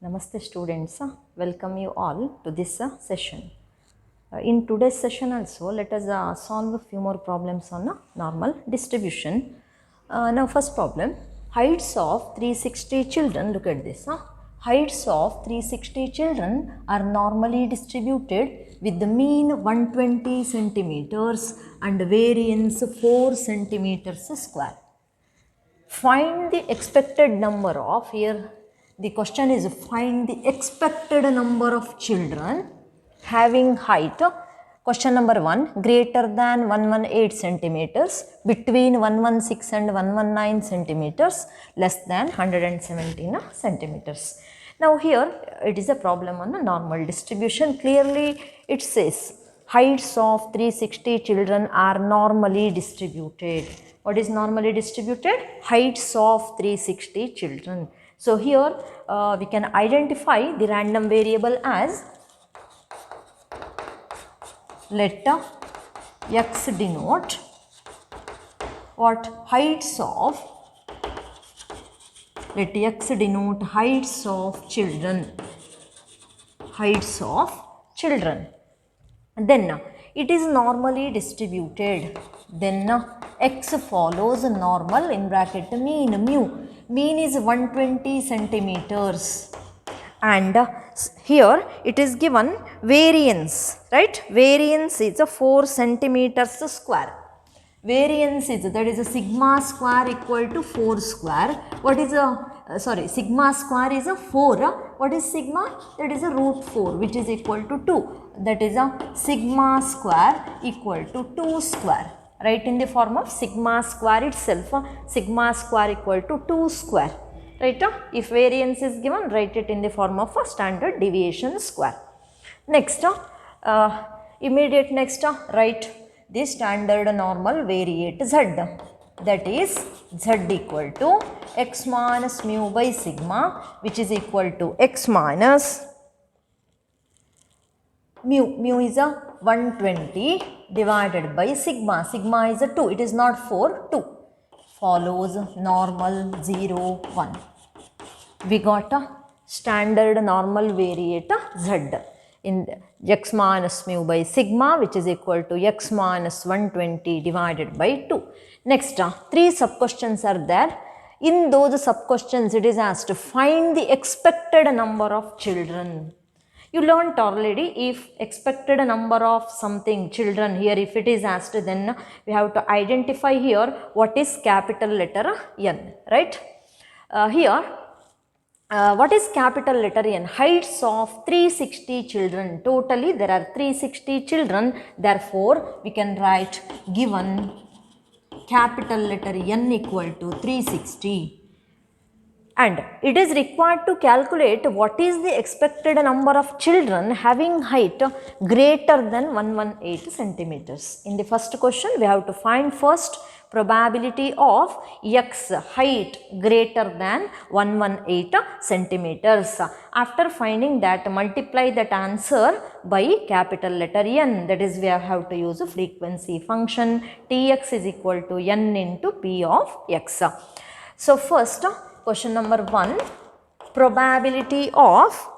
Namaste students, welcome you all to this session. In today's session also, let us solve a few more problems on normal distribution. Now first problem, heights of 360 children, look at this. Heights of 360 children are normally distributed with the mean 120 centimeters and variance 4 centimeters square. Find the expected number of, here the question is find the expected number of children having height, question number 1, greater than 118 centimeters, between 116 and 119 centimeters, less than 117 centimeters. Now here it is a problem on a normal distribution. Clearly it says heights of 360 children are normally distributed. What is normally distributed? Heights of 360 children. So here we can identify the random variable as, let x denote what? Heights of, let x denote heights of children. Heights of children. Then it is normally distributed. Then x follows normal in bracket mean, mu. Mean is 120 centimeters. And here it is given variance, right? Variance is a 4 centimeters square. Variance is, that is a sigma square equal to 4 square. What is a, sigma square is a 4. What is sigma? That is a root 4, which is equal to 2. That is a sigma square equal to 2 square. Write in the form of sigma square itself. Sigma square equal to 2 square. Right? If variance is given, write it in the form of a standard deviation square. Next, immediate next, write the standard normal variate z, that is z equal to x minus mu by sigma, which is equal to x minus mu. Mu is a 120 divided by sigma. Sigma is a 2, it is not 4, 2. Follows normal 0, 1. We got a standard normal variate z in x minus mu by sigma, which is equal to x minus 120 divided by 2. Next, 3 sub-questions are there. In those sub-questions, it is asked to find the expected number of children. You learnt already, if expected number of something children, here if it is asked, then we have to identify here what is capital letter N, right? Here, what is capital letter N? Heights of 360 children. Totally there are 360 children. Therefore, we can write given capital letter N equal to 360. And it is required to calculate what is the expected number of children having height greater than 118 centimeters. In the first question, we have to find first probability of x height greater than 118 centimeters. After finding that, multiply that answer by capital letter N. That is, we have to use a frequency function. Tx is equal to n into p of x. So first, question number 1, probability of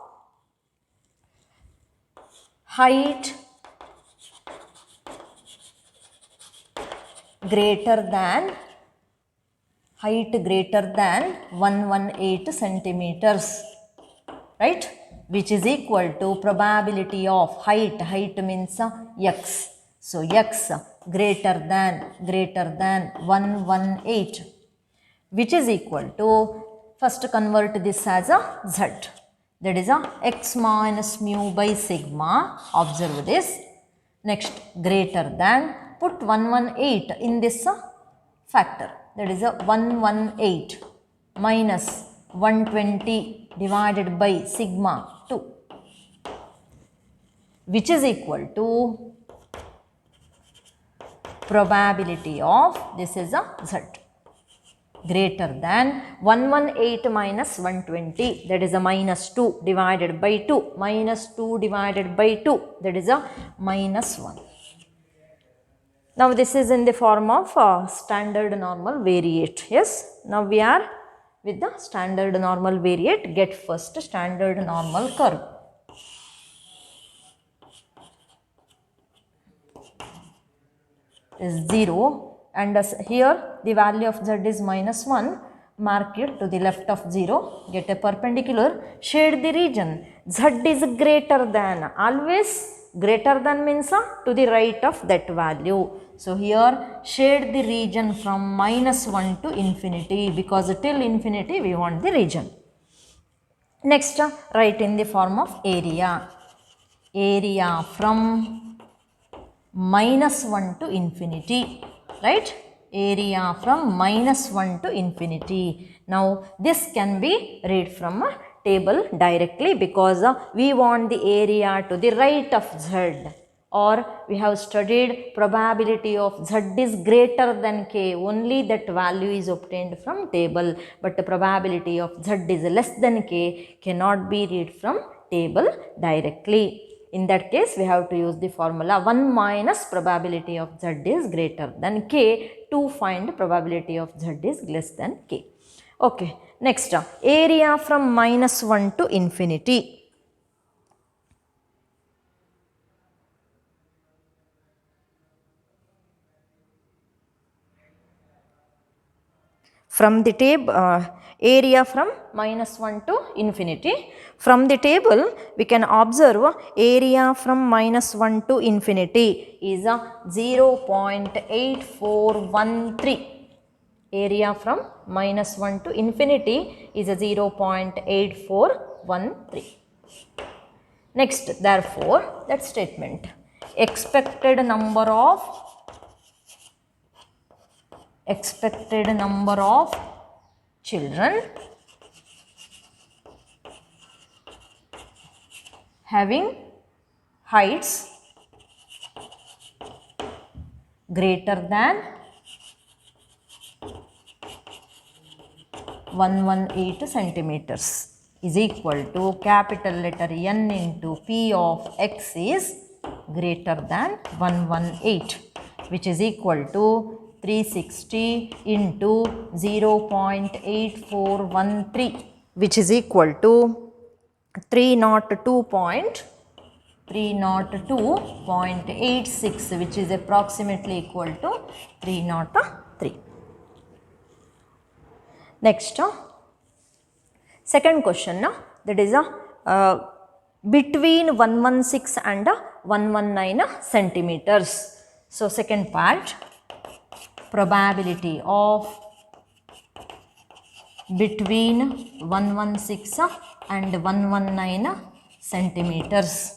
height greater than 118 centimeters, right? Which is equal to probability of height. Height means x. So x greater than 118. Which is equal to, first convert this as a z, that is a x minus mu by sigma, observe this. Next, greater than, put 118 in this factor, that is a 118 minus 120 divided by sigma 2, which is equal to probability of, this is a z, greater than 118 minus 120, that is a minus 2 divided by 2, minus 2 divided by 2, that is a minus 1. Now this is in the form of standard normal variate. Yes, now we are with the standard normal variate, get first standard normal curve. Is 0 and as here the value of z is minus 1, mark it to the left of 0, get a perpendicular, shade the region. Z is greater than, always greater than means to the right of that value. So here shade the region from minus 1 to infinity, because till infinity we want the region. Next write in the form of area. Area from minus 1 to infinity, right? Area from minus 1 to infinity. Now this can be read from a table directly, because we want the area to the right of z, or we have studied probability of z is greater than k, only that value is obtained from table, but the probability of z is less than k cannot be read from table directly. In that case, we have to use the formula 1 minus probability of z is greater than k to find probability of z is less than k. Okay, next area from minus 1 to infinity. From the table, area from minus 1 to infinity. From the table, we can observe area from minus 1 to infinity is 0.8413. Area from minus 1 to infinity is 0.8413. Next, therefore, that statement, expected number of children having heights greater than 118 centimeters is equal to capital letter N into P of X is greater than 118, which is equal to 360 into 0.8413, which is equal to 302.86, which is approximately equal to 303. Next, second question, that is between 116 and 119 centimeters. So second part, probability of between 116 and 119 centimeters.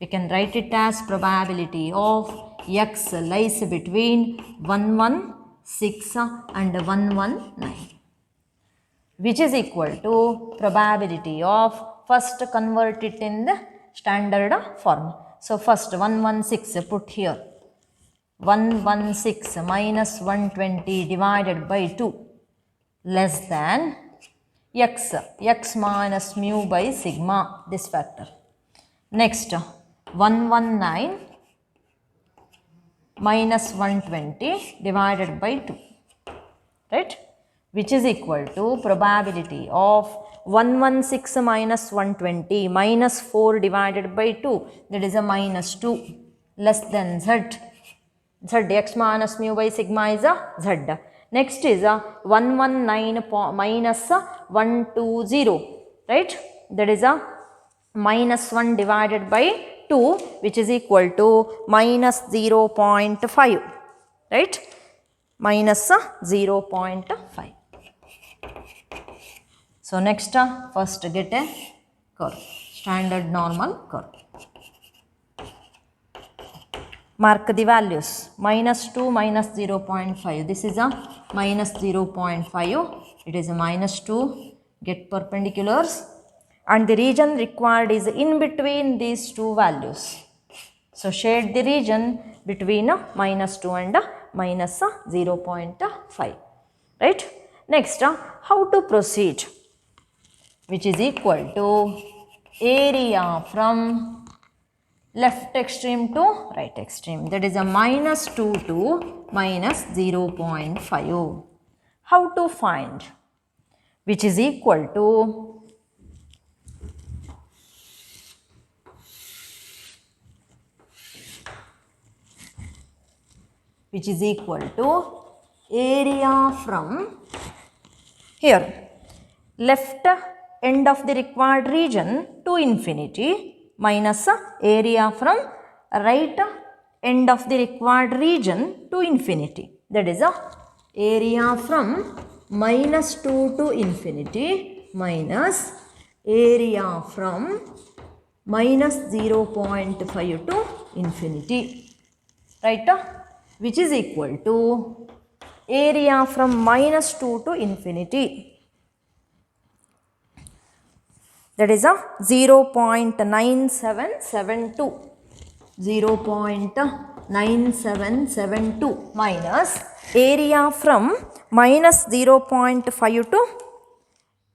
We can write it as probability of x lies between 116 and 119, which is equal to probability of, first convert it in the standard form. So first 116 put here, 116 minus 120 divided by 2 less than x minus mu by sigma, this factor. Next 119 minus 120 divided by 2, right, which is equal to probability of 116 minus 120 minus 4 divided by 2, that is a minus 2, less than z x minus mu by sigma is a z. Next is a 119 minus 120, right, that is a minus 1 divided by 2, which is equal to minus 0.5, right, minus 0.5. So next, first get a curve, standard normal curve. Mark the values, minus 2 minus 0.5, this is a minus 0.5, it is a minus 2, get perpendiculars, and the region required is in between these two values. So shade the region between minus 2 and minus 0.5, right. Next, how to proceed, which is equal to area from left extreme to right extreme, that is a minus 2 to minus 0.5. How to find? which is equal to area from here left end of the required region to infinity minus area from right end of the required region to infinity. That is area from minus 2 to infinity minus area from minus 0.5 to infinity, right? Which is equal to area from minus 2 to infinity. That is 0.9772. 0.9772 minus area from minus 0.5 to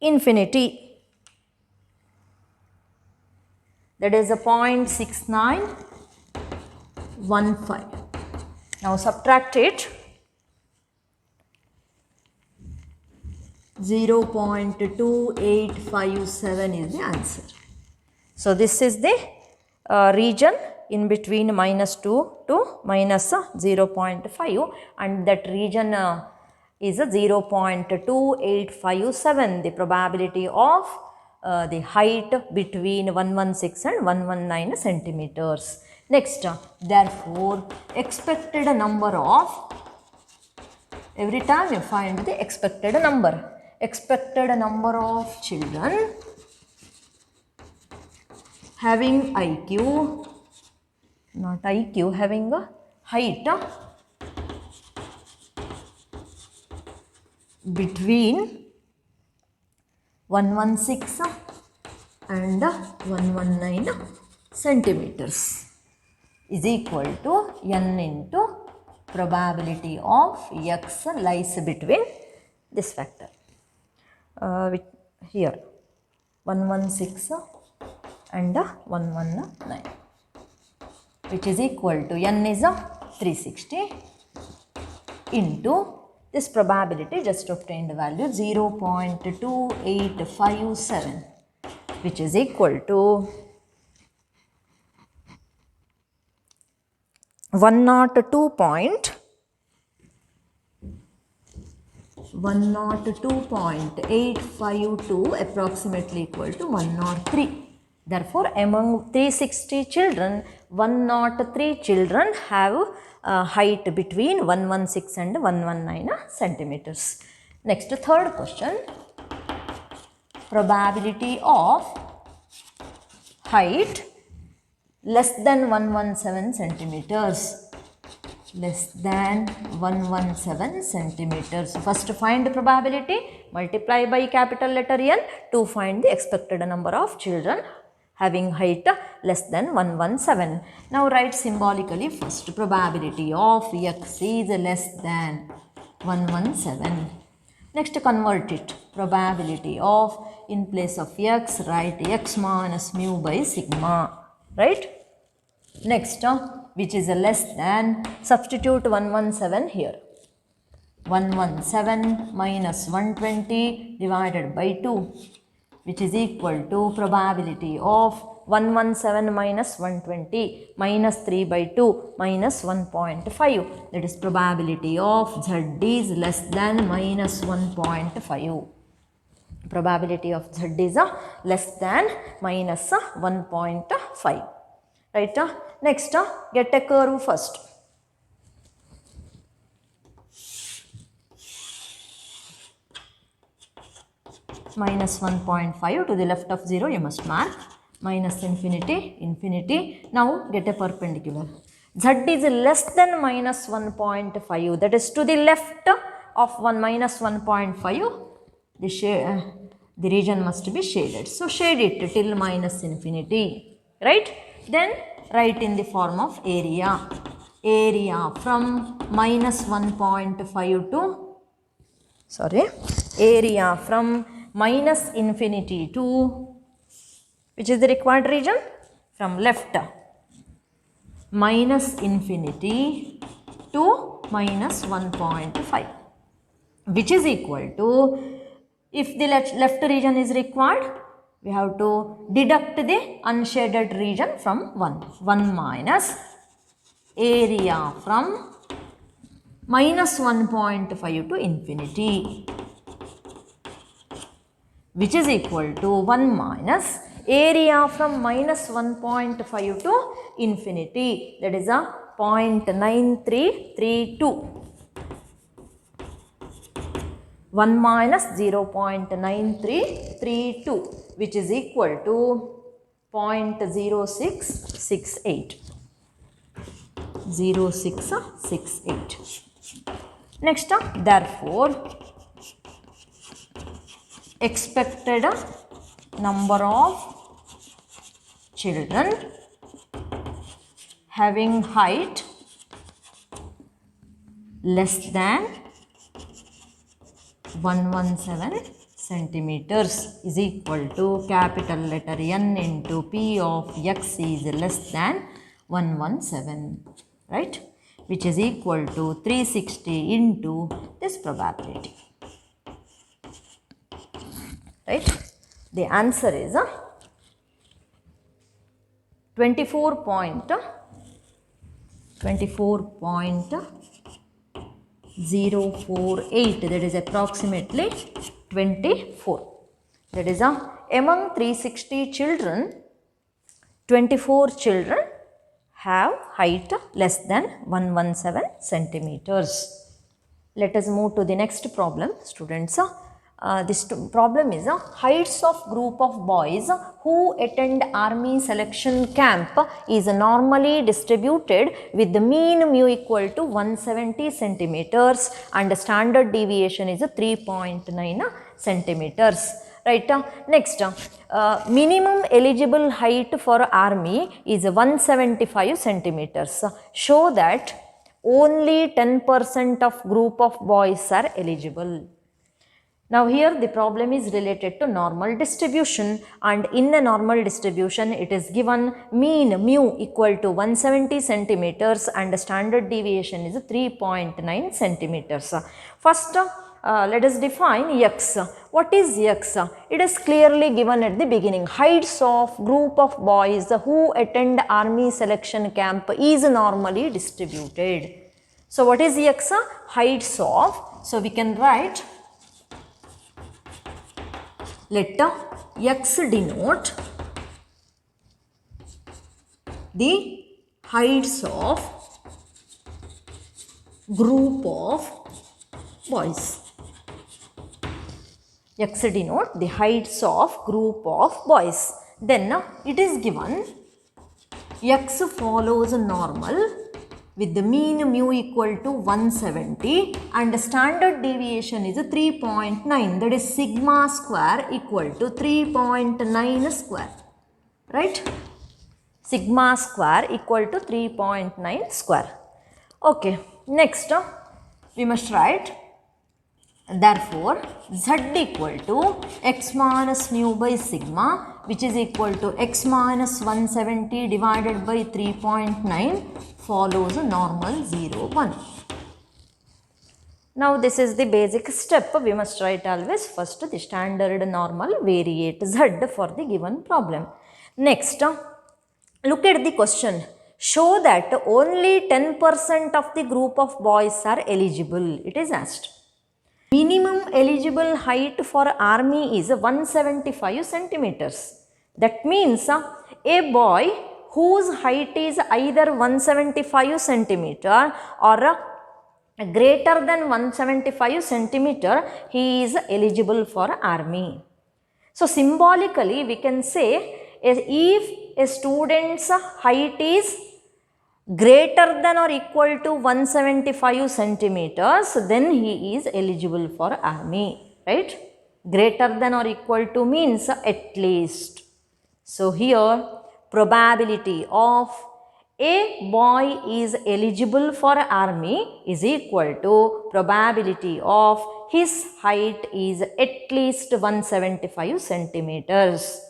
infinity. That is a 0.6915. Now subtract it. 0.2857 is the answer. So this is the region in between minus 2 to minus 0.5, and that region is 0.2857, the probability of the height between 116 and 119 centimeters. Next, therefore, expected number of, every time you find the expected number of children having IQ, not IQ, having a height between 116 and 119 centimeters is equal to n into probability of x lies between this factor. Here 116 and 119, which is equal to n is 360 into this probability just obtained value 0.2857, which is equal to 102.852 approximately equal to 103. Therefore, among 360 children, 103 children have height between 116 and 119 centimeters. Next, third question. Probability of height less than 117 centimeters. Less than 117 centimeters. First find probability, multiply by capital letter N to find the expected number of children having height less than 117. Now write symbolically first, probability of x is less than 117. Next convert it, probability of, in place of x write x minus mu by sigma, right? Next, which is a less than, substitute 117 here. 117 minus 120 divided by 2, which is equal to probability of 117 minus 120 minus 3 by 2 minus 1.5. That is probability of z is less than minus 1.5. Probability of z is less than minus 1.5. Right? Next, get a curve first. Minus 1.5 to the left of 0 you must mark. Minus infinity, infinity. Now get a perpendicular. Z is less than minus 1.5. That is to the left of minus 1.5. The region must be shaded. So shade it till minus infinity. Right? Then write in the form of area. Area from minus 1.5 to, area from minus infinity to, which is the required region? From left, minus infinity to minus 1.5, which is equal to If the left region is required, we have to deduct the unshaded region from 1. 1 minus area from minus 1.5 to infinity, which is equal to 1 minus area from minus 1.5 to infinity, that is a 0.9332. 1 minus 0.9332, which is equal to 0.0668. 0668. Next, therefore, expected number of children having height less than 117 centimeters is equal to capital letter N into P of X is less than 117, right, which is equal to 360 into this probability, right. The answer is 24.048, that is approximately 24. That is among 360 children, 24 children have height less than 117 centimeters. Let us move to the next problem, students. This problem is heights of group of boys who attend army selection camp is normally distributed with the mean mu equal to 170 centimeters and standard deviation is 3.9 centimeters. Right. Next, minimum eligible height for army is 175 centimeters. Show that only 10% of group of boys are eligible. Now here the problem is related to normal distribution, and in a normal distribution it is given mean mu equal to 170 centimeters and standard deviation is 3.9 centimeters. First, let us define x. What is x? It is clearly given at the beginning. Heights of group of boys who attend army selection camp is normally distributed. So what is x? Heights of, so we can write, let x denote the heights of group of boys. X denote the heights of group of boys. Then it is given x follows normal with the mean mu equal to 170 and standard deviation is 3.9, that is sigma square equal to 3.9 square, right? Sigma square equal to 3.9 square. Okay, next we must write, therefore z equal to x minus mu by sigma, which is equal to x minus 170 divided by 3.9 follows a normal 0, 1. Now this is the basic step. We must write always first the standard, normal, variate z for the given problem. Next, look at the question. Show that only 10% of the group of boys are eligible. It is asked. Minimum eligible height for army is 175 centimeters. That means a boy whose height is either 175 centimeter or greater than 175 centimeter, he is eligible for army. So symbolically we can say, if a student's height is greater than or equal to 175 centimeters, then he is eligible for army, right? Greater than or equal to means at least. So here probability of a boy is eligible for army is equal to probability of his height is at least 175 centimeters.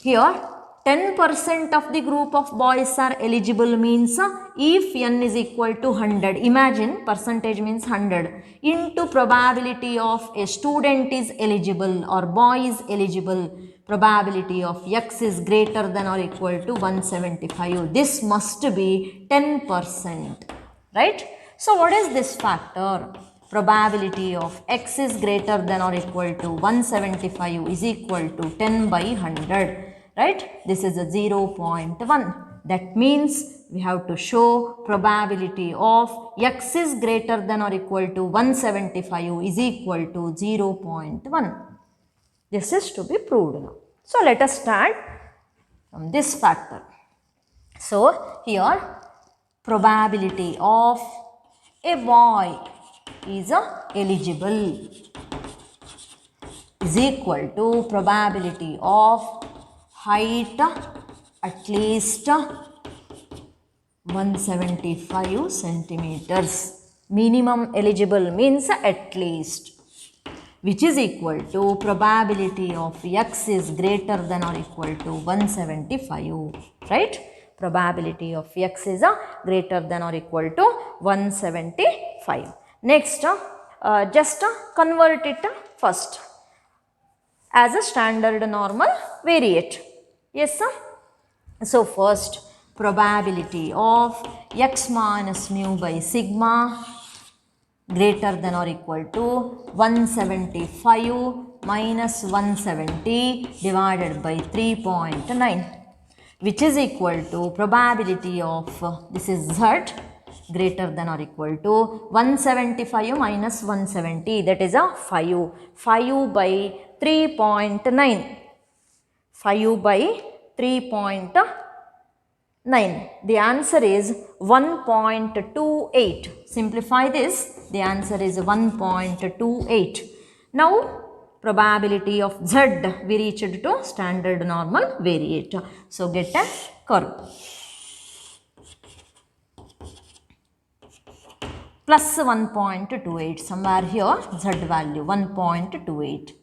Here 10% of the group of boys are eligible means if n is equal to 100, imagine percentage means 100 into probability of a student is eligible or boy is eligible, probability of x is greater than or equal to 175. This must be 10%, right? So what is this factor? Probability of x is greater than or equal to 175 is equal to 10 by 100. Right? This is a 0.1. That means we have to show probability of x is greater than or equal to 175 is equal to 0.1. This is to be proved now. So let us start from this factor. So here probability of a boy is eligible is equal to probability of height at least 175 centimeters. Minimum eligible means at least, which is equal to probability of x is greater than or equal to 175, right? Probability of x is greater than or equal to 175. Next, just convert it first as a standard normal variate. Yes, sir. So first, probability of x minus mu by sigma greater than or equal to 175 minus 170 divided by 3.9, which is equal to probability of this is z greater than or equal to 175 minus 170, that is a 5 by 3.9. 5 by 3.9. The answer is 1.28. Simplify this. The answer is 1.28. Now, probability of z we reached to standard normal variate. So, get a curve. Plus 1.28. Somewhere here z value 1.28.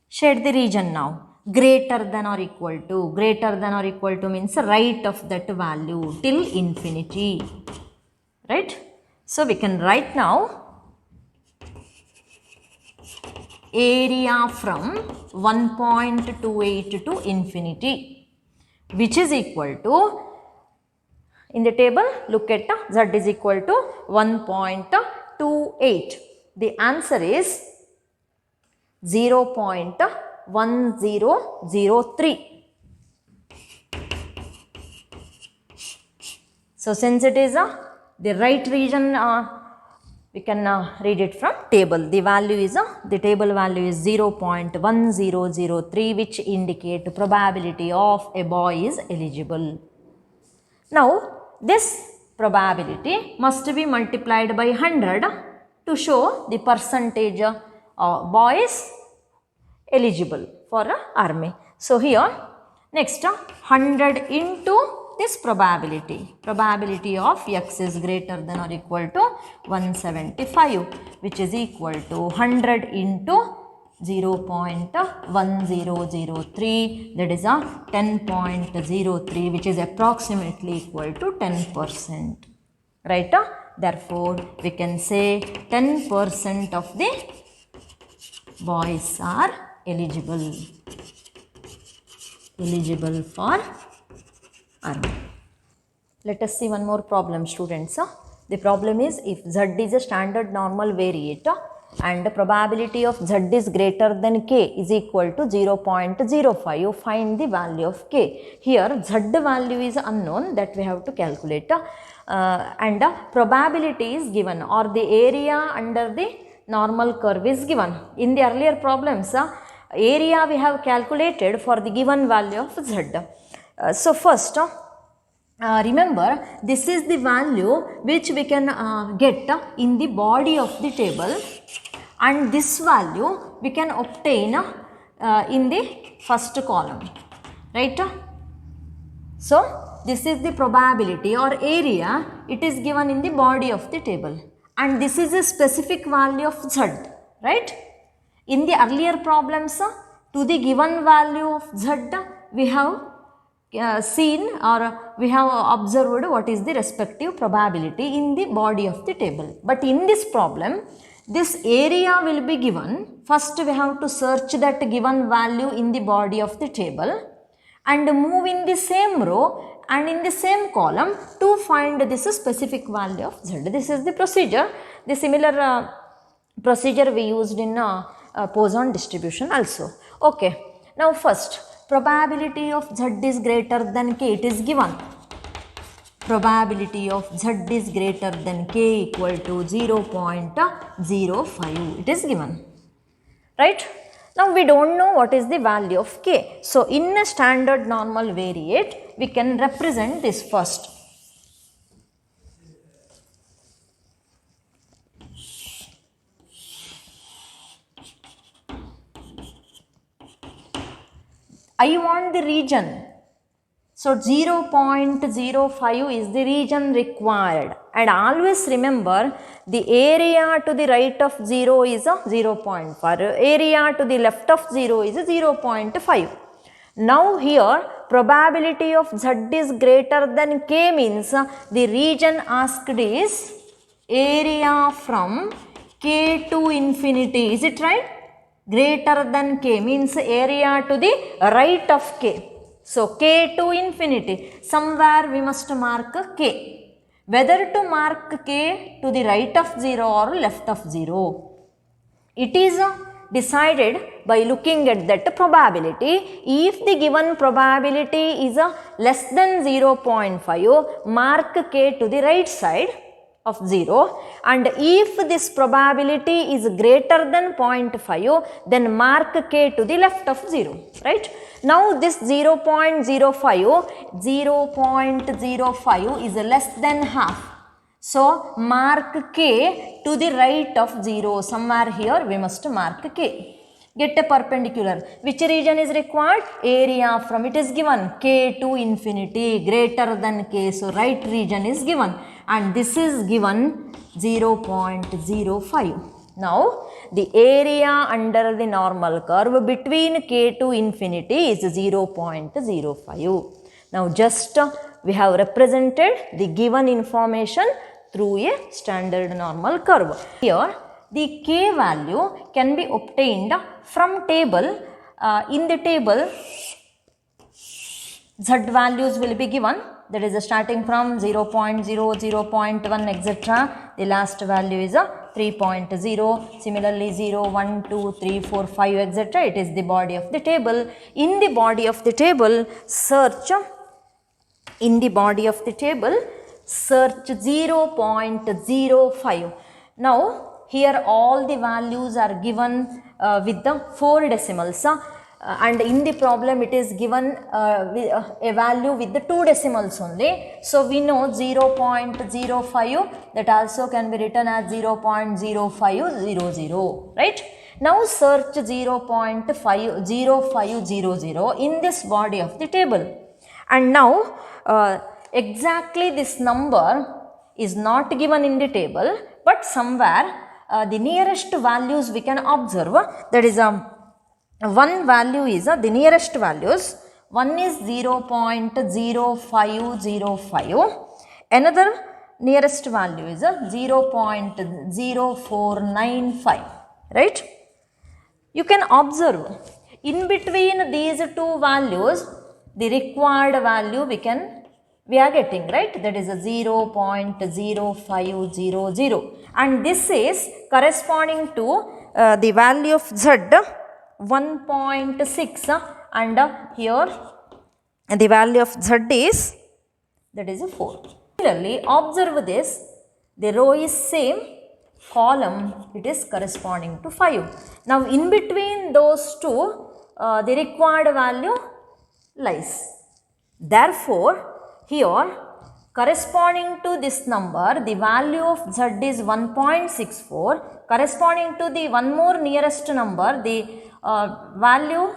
Shade the region now. Greater than or equal to. Greater than or equal to means right of that value till infinity. Right? So we can write now area from 1.28 to infinity, which is equal to, in the table look at z is equal to 1.28. The answer is 0.1003. So since it is the right region, we can read it from table. The value is the table value is 0.1003, which indicate probability of a boy is eligible. Now this probability must be multiplied by 100 to show the percentage boys eligible for army. So here next 100 into this probability of x is greater than or equal to 175, which is equal to 100 into 0.1003, that is a 10.03, which is approximately equal to 10%. Right? Therefore, we can say 10% of the boys are eligible for army. Let us see one more problem, students. The problem is, if z is a standard normal variate and the probability of z is greater than k is equal to 0.05, find the value of k. Here z value is unknown, that we have to calculate, and probability is given, or the area under the normal curve is given. In the earlier problems, area we have calculated for the given value of z. So first, remember, this is the value which we can get in the body of the table, and this value we can obtain in the first column, right? So this is the probability or area, it is given in the body of the table, and this is a specific value of z, right? In the earlier problems, to the given value of z we have seen or we have observed what is the respective probability in the body of the table. But in this problem, this area will be given. First we have to search that given value in the body of the table and move in the same row and in the same column to find this specific value of z. This is the procedure. The similar procedure we used in Poisson distribution also. Okay. Now first, probability of z is greater than k, it is given. Probability of z is greater than k equal to 0.05, it is given, right? Now we don't know what is the value of k. So in a standard normal variate, we can represent this first. I want the region. So 0.05 is the region required, and always remember the area to the right of 0 is 0.5, area to the left of 0 is 0.5. Now here probability of z is greater than k means the region asked is area from k to infinity, is it right? Greater than k means area to the right of k. So k to infinity, somewhere we must mark k. Whether to mark k to the right of 0 or left of 0, it is decided by looking at that probability. If the given probability is less than 0.5, mark k to the right side of 0, and if this probability is greater than 0.5, then mark k to the left of 0, right? Now this 0.05 is less than half. So mark k to the right of 0, somewhere here we must mark k. Get a perpendicular. Which region is required? Area from, it is given k to infinity, greater than k, so right region is given, and this is given 0.05. Now the area under the normal curve between k to infinity is 0.05. Now just we have represented the given information through a standard normal curve. Here the k value can be obtained from table. In the table, z values will be given, that is starting from 0.0, 0.1 etc. The last value is 3.0, similarly 0, 1, 2, 3, 4, 5 etc. It is the body of the table. In the body of the table, search 0.05. Now here all the values are given with the 4 decimals. And in the problem it is given a value with the 2 decimals only. So we know 0.05, that also can be written as 0.0500, right? Now search 0.0500 in this body of the table. And now exactly this number is not given in the table, but somewhere the nearest values we can observe, that is one value is the nearest values. One is 0.0505, another nearest value is 0.0495, right? You can observe in between these two values the required value we are getting, right? That is a 0.0500, and this is corresponding to the value of z 1.6, and here the value of z is, that is a 4. Similarly, observe this, the row is same, column it is corresponding to 5. Now in between those two the required value lies. Therefore here corresponding to this number the value of z is 1.64, corresponding to the one more nearest number the value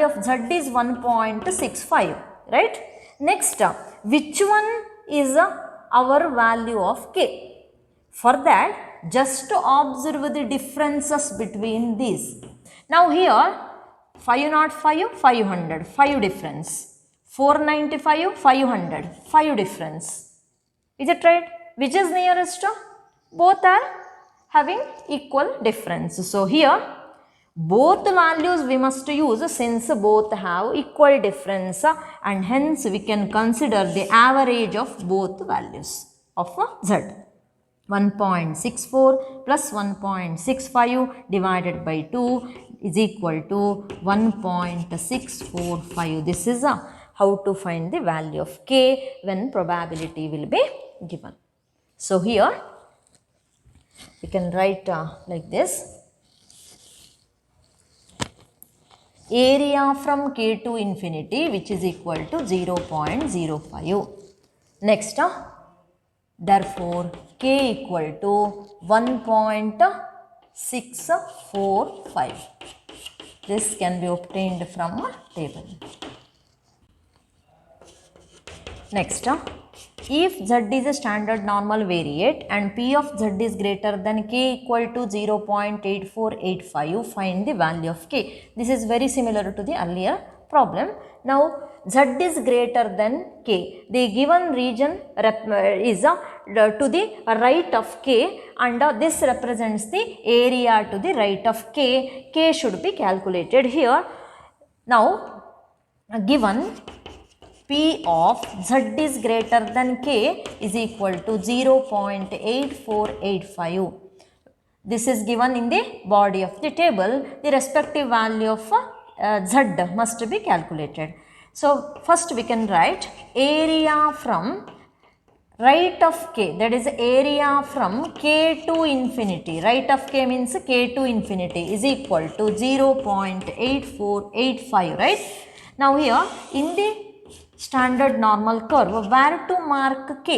of z is 1.65, right? Next, which one is our value of k? For that, just observe the differences between these. Now here 505, 500, 5 difference. 495, 500, 5 difference. Is it right? Which is nearest? Both are having equal difference. So here both values we must use since both have equal difference, and hence we can consider the average of both values of z. 1.64 plus 1.65 divided by 2 is equal to 1.645. This is how to find the value of k when probability will be given. So here we can write like this. Area from k to infinity, which is equal to 0.05. Next, therefore k equal to 1.645. This can be obtained from a table. Next, if z is a standard normal variate and p of z is greater than k equal to 0.8485, find the value of k. This is very similar to the earlier problem. Now z is greater than k. The given region is to the right of k, and this represents the area to the right of k. K should be calculated here. Now given P of z is greater than k is equal to 0.8485. This is given in the body of the table. The respective value of z must be calculated. So first we can write area from right of k, that is area from k to infinity. Right of k means k to infinity is equal to 0.8485, right? Now here in the standard normal curve, where to mark k?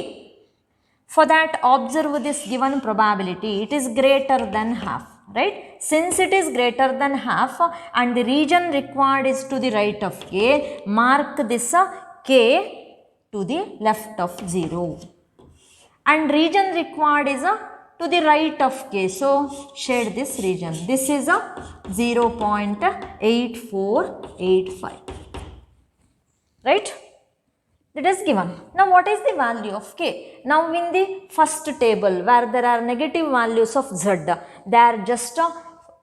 For that, observe this given probability. It is greater than half, right? Since it is greater than half and the region required is to the right of k, mark this k to the left of 0. And region required is to the right of k. So shade this region. This is 0.8485. Right? That is given. Now what is the value of k? Now in the first table where there are negative values of z, there just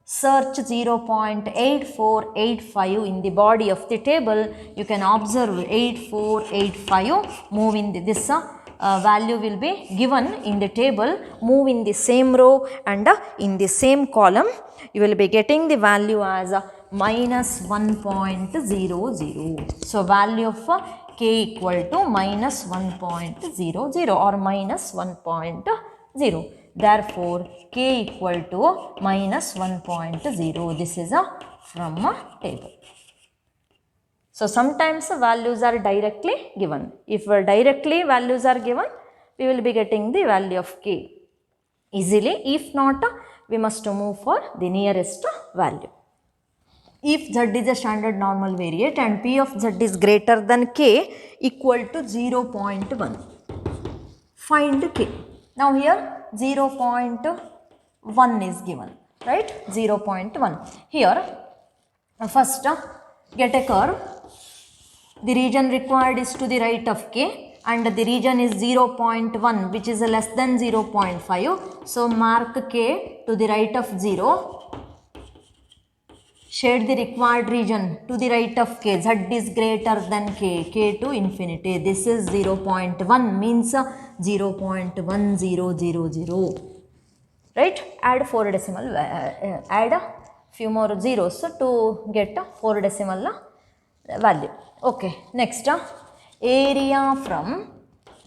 search 0.8485 in the body of the table. You can observe 8485. Move in this value will be given in the table. Move in the same row and in the same column. You will be getting the value as minus 1.00. So value of k equal to minus 1.00 or minus 1.0. Therefore, k equal to minus 1.0. This is from a table. So sometimes values are directly given. If directly values are given, we will be getting the value of k easily. If not, we must move for the nearest value. If z is a standard normal variate and p of z is greater than k equal to 0.1, find k. Now here 0.1 is given, right? 0.1. Here first get a curve. The region required is to the right of k and the region is 0.1, which is less than 0.5. So mark k to the right of 0. Shade the required region to the right of k. Z is greater than k, k to infinity. This is 0.1 means 0.1000. Right? Add 4 decimal, add a few more zeros to get a 4 decimal value. Okay, next area from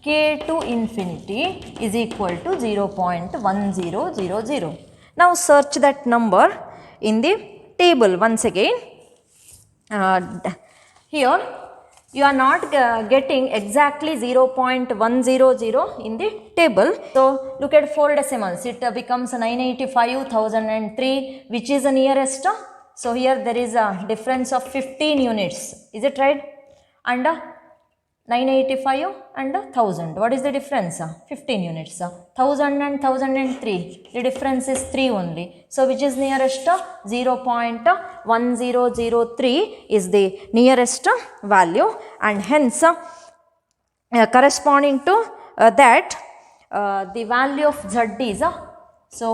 k to infinity is equal to 0.1000. Now search that number in the table once again. Here you are not getting exactly 0.100 in the table. So look at 4 decimals. It becomes 985,003, which is the nearest. So here there is a difference of 15 units. Is it right? And 985 and 1000. What is the difference? 15 units. 1000 and 1003. The difference is 3 only. So which is nearest? 0.1003 is the nearest value, and hence corresponding to that the value of z is so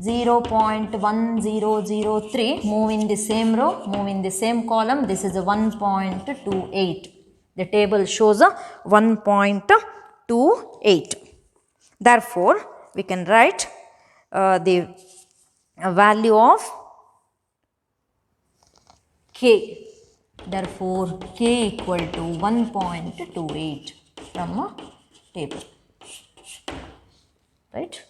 0.1003. Move in the same row, move in the same column. This is a 1.28. The table shows a 1.28. Therefore, we can write the value of k. Therefore, k equal to 1.28 from a table. Right?